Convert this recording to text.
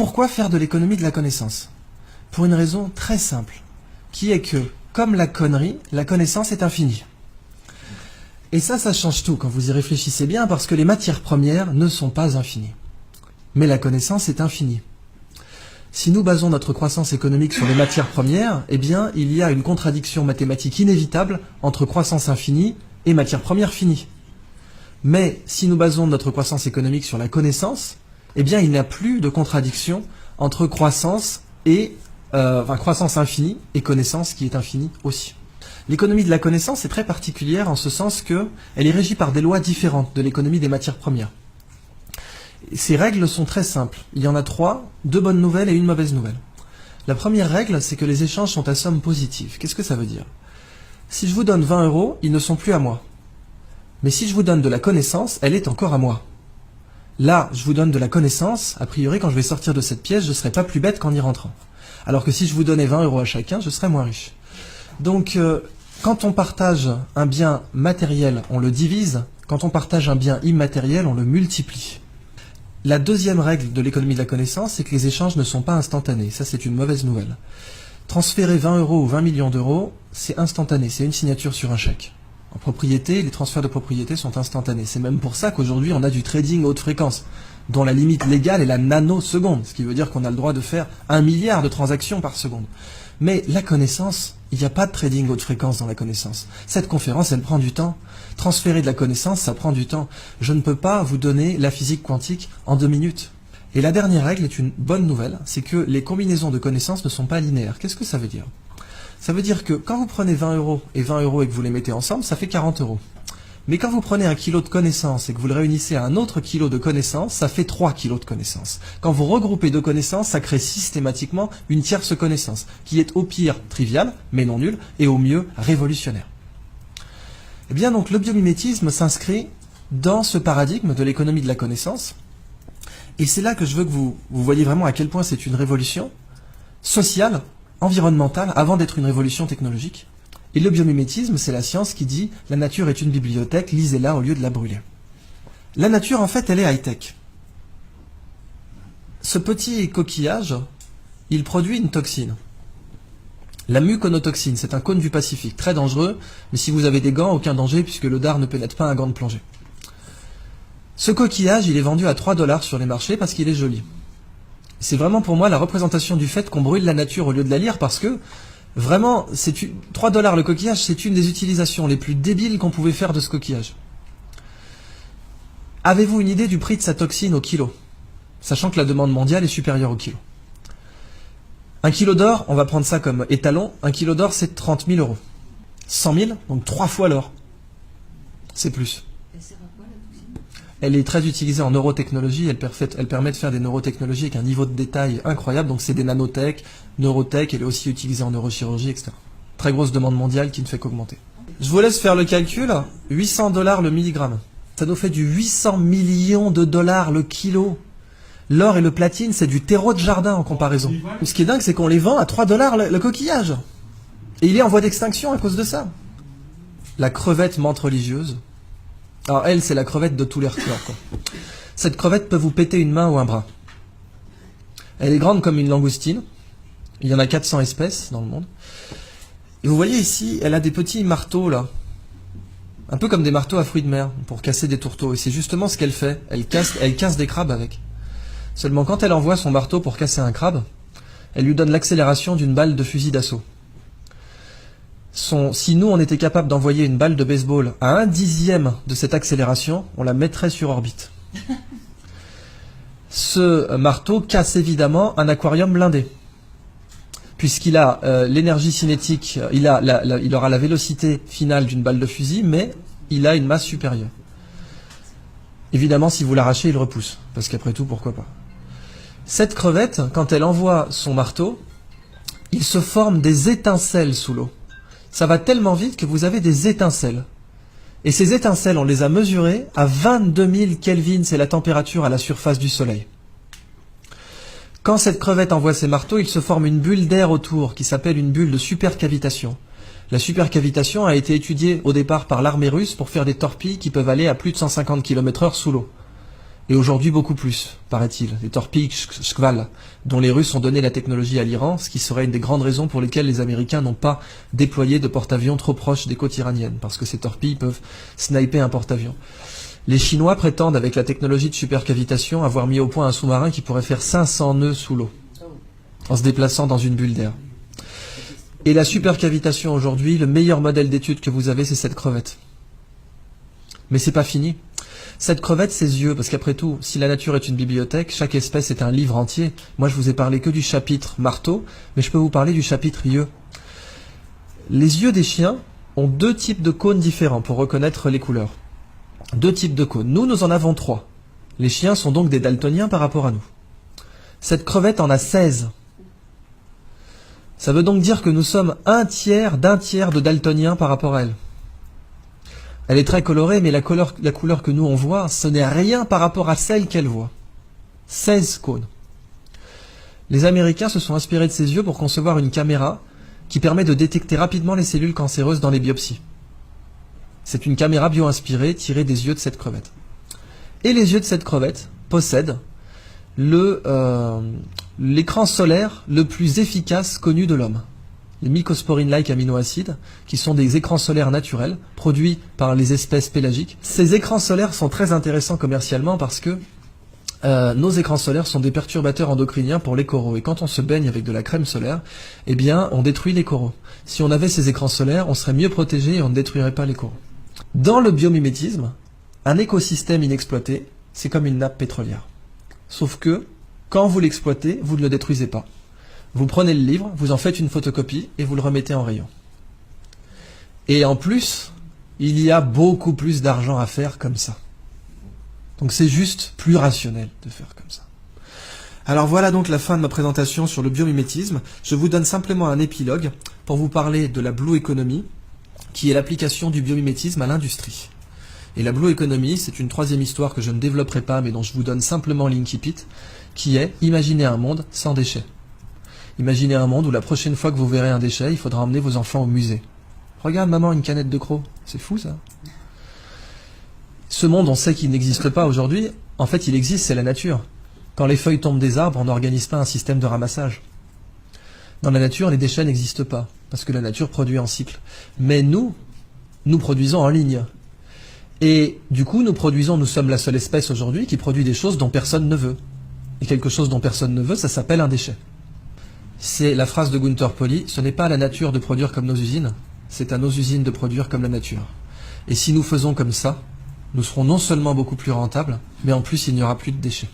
Pourquoi faire de l'économie de la connaissance? Pour une raison très simple, qui est que, comme la connerie, la connaissance est infinie. Et ça change tout quand vous y réfléchissez bien, parce que les matières premières ne sont pas infinies. Mais la connaissance est infinie. Si nous basons notre croissance économique sur les matières premières, eh bien, il y a une contradiction mathématique inévitable entre croissance infinie et matières premières finies. Mais si nous basons notre croissance économique sur la connaissance, eh bien, il n'y a plus de contradiction entre croissance et croissance infinie et connaissance qui est infinie aussi. L'économie de la connaissance est très particulière en ce sens qu'elle est régie par des lois différentes de l'économie des matières premières. Ces règles sont très simples. Il y en a 3, 2 bonnes nouvelles et une mauvaise nouvelle. La première règle, c'est que les échanges sont à somme positive. Qu'est-ce que ça veut dire? Si je vous donne 20 €, ils ne sont plus à moi. Mais si je vous donne de la connaissance, elle est encore à moi. Là, je vous donne de la connaissance, a priori, quand je vais sortir de cette pièce, je ne serai pas plus bête qu'en y rentrant. Alors que si je vous donnais 20 € à chacun, je serais moins riche. Donc, quand on partage un bien matériel, on le divise. Quand on partage un bien immatériel, on le multiplie. La deuxième règle de l'économie de la connaissance, c'est que les échanges ne sont pas instantanés. Ça, c'est une mauvaise nouvelle. Transférer 20 € ou 20 millions d'euros, c'est instantané, c'est une signature sur un chèque. En propriété, les transferts de propriété sont instantanés. C'est même pour ça qu'aujourd'hui, on a du trading haute fréquence, dont la limite légale est la nanoseconde, ce qui veut dire qu'on a le droit de faire 1 milliard de transactions par seconde. Mais la connaissance, il n'y a pas de trading haute fréquence dans la connaissance. Cette conférence, elle prend du temps. Transférer de la connaissance, ça prend du temps. Je ne peux pas vous donner la physique quantique en 2 minutes. Et la dernière règle est une bonne nouvelle, c'est que les combinaisons de connaissances ne sont pas linéaires. Qu'est-ce que ça veut dire? Ça veut dire que quand vous prenez 20 € et 20 € et que vous les mettez ensemble, ça fait 40 €. Mais quand vous prenez 1 kilo de connaissances et que vous le réunissez à un autre kilo de connaissances, ça fait 3 kilos de connaissances. Quand vous regroupez 2 connaissances, ça crée systématiquement une tierce connaissance, qui est au pire triviale, mais non nulle, et au mieux révolutionnaire. Eh bien donc le biomimétisme s'inscrit dans ce paradigme de l'économie de la connaissance, et c'est là que je veux que vous voyez vraiment à quel point c'est une révolution sociale, environnementale, avant d'être une révolution technologique. Et le biomimétisme, c'est la science qui dit « la nature est une bibliothèque, lisez-la au lieu de la brûler ». La nature, en fait, elle est high-tech. Ce petit coquillage, il produit une toxine. La muconotoxine, c'est un cône du Pacifique, très dangereux, mais si vous avez des gants, aucun danger, puisque le dard ne pénètre pas un gant de plongée. Ce coquillage, il est vendu à 3 $ sur les marchés parce qu'il est joli. C'est vraiment pour moi la représentation du fait qu'on brûle la nature au lieu de la lire, parce que vraiment, 3 $ le coquillage, c'est une des utilisations les plus débiles qu'on pouvait faire de ce coquillage. Avez-vous une idée du prix de sa toxine au kilo? Sachant que la demande mondiale est supérieure au kilo. 1 kilo d'or, on va prendre ça comme étalon, 1 kilo d'or c'est 30 000 €. 100 000, donc 3 fois l'or. C'est plus. Elle est très utilisée en neurotechnologie, elle permet de faire des neurotechnologies avec un niveau de détail incroyable, donc c'est des nanotech, neurotech, elle est aussi utilisée en neurochirurgie, etc. Très grosse demande mondiale qui ne fait qu'augmenter. Je vous laisse faire le calcul, 800 $ le milligramme. Ça nous fait du 800 millions de dollars le kilo. L'or et le platine, c'est du terreau de jardin en comparaison. Ce qui est dingue, c'est qu'on les vend à 3 $ le coquillage. Et il est en voie d'extinction à cause de ça. La crevette menthe religieuse. Alors elle, c'est la crevette de tous les records, quoi. Cette crevette peut vous péter une main ou un bras. Elle est grande comme une langoustine. Il y en a 400 espèces dans le monde. Et vous voyez ici, elle a des petits marteaux là. Un peu comme des marteaux à fruits de mer, pour casser des tourteaux. Et c'est justement ce qu'elle fait. Elle casse des crabes avec. Seulement quand elle envoie son marteau pour casser un crabe, elle lui donne l'accélération d'une balle de fusil d'assaut. Si nous on était capable d'envoyer une balle de baseball à 1/10 de cette accélération, on la mettrait sur orbite. Ce marteau casse évidemment un aquarium blindé, puisqu'il a l'énergie cinétique, il aura la vélocité finale d'une balle de fusil, mais il a une masse supérieure. Évidemment, si vous l'arrachez, il repousse, parce qu'après tout, pourquoi pas. Cette crevette, quand elle envoie son marteau, il se forme des étincelles sous l'eau. Ça va tellement vite que vous avez des étincelles. Et ces étincelles, on les a mesurées à 22 000 Kelvin, c'est la température à la surface du Soleil. Quand cette crevette envoie ses marteaux, il se forme une bulle d'air autour, qui s'appelle une bulle de supercavitation. La supercavitation a été étudiée au départ par l'armée russe pour faire des torpilles qui peuvent aller à plus de 150 km/h sous l'eau. Et aujourd'hui beaucoup plus, paraît-il. Les torpilles Shkval, dont les Russes ont donné la technologie à l'Iran, ce qui serait une des grandes raisons pour lesquelles les Américains n'ont pas déployé de porte-avions trop proches des côtes iraniennes, parce que ces torpilles peuvent sniper un porte-avions. Les Chinois prétendent, avec la technologie de supercavitation, avoir mis au point un sous-marin qui pourrait faire 500 nœuds sous l'eau, en se déplaçant dans une bulle d'air. Et la supercavitation aujourd'hui, le meilleur modèle d'étude que vous avez, c'est cette crevette. Mais c'est pas fini. Cette crevette, ses yeux, parce qu'après tout, si la nature est une bibliothèque, chaque espèce est un livre entier. Moi, je vous ai parlé que du chapitre marteau, mais je peux vous parler du chapitre yeux. Les yeux des chiens ont 2 types de cônes différents pour reconnaître les couleurs. 2 types de cônes. Nous en avons 3. Les chiens sont donc des daltoniens par rapport à nous. Cette crevette en a 16. Ça veut donc dire que nous sommes un tiers d'un tiers de daltoniens par rapport à elle. Elle est très colorée, mais la couleur que nous on voit, ce n'est rien par rapport à celle qu'elle voit. 16 cônes. Les Américains se sont inspirés de ses yeux pour concevoir une caméra qui permet de détecter rapidement les cellules cancéreuses dans les biopsies. C'est une caméra bio-inspirée tirée des yeux de cette crevette. Et les yeux de cette crevette possèdent l'écran solaire le plus efficace connu de l'homme. Les mycosporine-like aminoacides, qui sont des écrans solaires naturels, produits par les espèces pélagiques. Ces écrans solaires sont très intéressants commercialement parce que nos écrans solaires sont des perturbateurs endocriniens pour les coraux. Et quand on se baigne avec de la crème solaire, eh bien, on détruit les coraux. Si on avait ces écrans solaires, on serait mieux protégé et on ne détruirait pas les coraux. Dans le biomimétisme, un écosystème inexploité, c'est comme une nappe pétrolière. Sauf que, quand vous l'exploitez, vous ne le détruisez pas. Vous prenez le livre, vous en faites une photocopie et vous le remettez en rayon. Et en plus, il y a beaucoup plus d'argent à faire comme ça. Donc c'est juste plus rationnel de faire comme ça. Alors voilà donc la fin de ma présentation sur le biomimétisme. Je vous donne simplement un épilogue pour vous parler de la Blue Economy, qui est l'application du biomimétisme à l'industrie. Et la Blue Economy, c'est une 3e histoire que je ne développerai pas, mais dont je vous donne simplement l'incipit, qui est imaginer un monde sans déchets. Imaginez un monde où la prochaine fois que vous verrez un déchet, il faudra emmener vos enfants au musée. Regarde maman, une canette de croc. C'est fou ça. Ce monde, on sait qu'il n'existe pas aujourd'hui. En fait, il existe, c'est la nature. Quand les feuilles tombent des arbres, on n'organise pas un système de ramassage. Dans la nature, les déchets n'existent pas, parce que la nature produit en cycle. Mais nous produisons en ligne. Et du coup, nous sommes la seule espèce aujourd'hui qui produit des choses dont personne ne veut. Et quelque chose dont personne ne veut, ça s'appelle un déchet. C'est la phrase de Gunther Pauli, ce n'est pas à la nature de produire comme nos usines, c'est à nos usines de produire comme la nature. Et si nous faisons comme ça, nous serons non seulement beaucoup plus rentables, mais en plus il n'y aura plus de déchets.